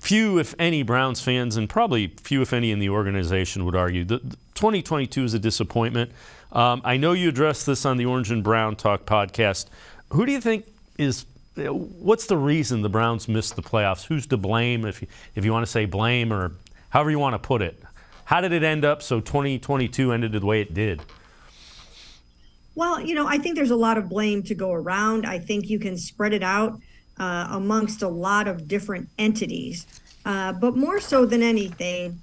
few, if any, Browns fans, and probably few, if any, in the organization would argue that 2022 is a disappointment. I know you addressed this on the Orange and Brown Talk podcast. Who do you think what's the reason the Browns missed the playoffs? Who's to blame, if you want to say blame or however you want to put it? How did it end up so 2022 ended the way it did? Well, I think there's a lot of blame to go around. I think you can spread it out amongst a lot of different entities. But more so than anything,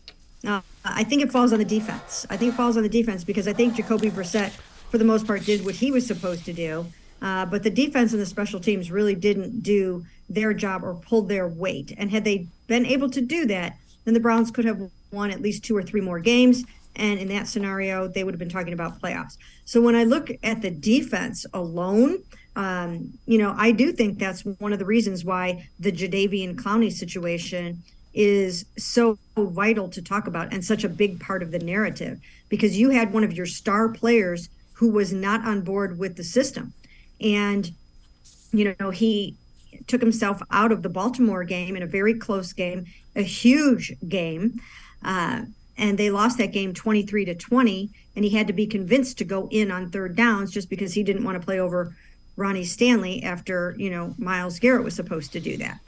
I think it falls on the defense. I think it falls on the defense because I think Jacoby Brissett, for the most part, did what he was supposed to do. But the defense and the special teams really didn't do their job or pull their weight. And had they been able to do that, then the Browns could have won at least 2 or 3 more games. And in that scenario, they would have been talking about playoffs. So when I look at the defense alone, I do think that's one of the reasons why the Jadeveon Clowney situation is so vital to talk about and such a big part of the narrative, because you had one of your star players who was not on board with the system. And, he took himself out of the Baltimore game in a very close game, a huge game. And they lost that game 23-20, and he had to be convinced to go in on third downs just because he didn't want to play over Ronnie Stanley after, Myles Garrett was supposed to do that.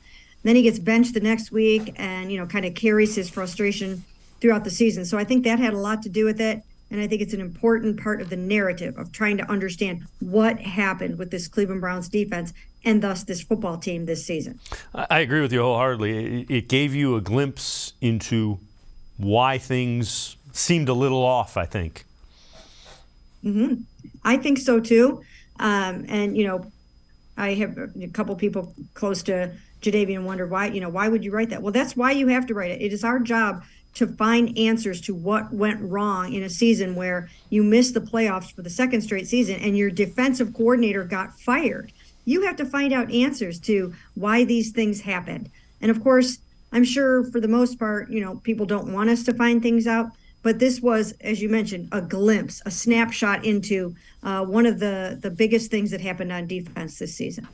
Then he gets benched the next week and, kind of carries his frustration throughout the season. So I think that had a lot to do with it. And I think it's an important part of the narrative of trying to understand what happened with this Cleveland Browns defense and thus this football team this season. I agree with you wholeheartedly. It gave you a glimpse into why things seemed a little off, I think. Mm-hmm. I think so, too. I have a couple people close to Jadeveon wondered why would you write that? Well, that's why you have to write it. It is our job to find answers to what went wrong in a season where you missed the playoffs for the second straight season and your defensive coordinator got fired. You have to find out answers to why these things happened. And of course, I'm sure for the most part, people don't want us to find things out. But this was, as you mentioned, a glimpse, a snapshot into one of the biggest things that happened on defense this season.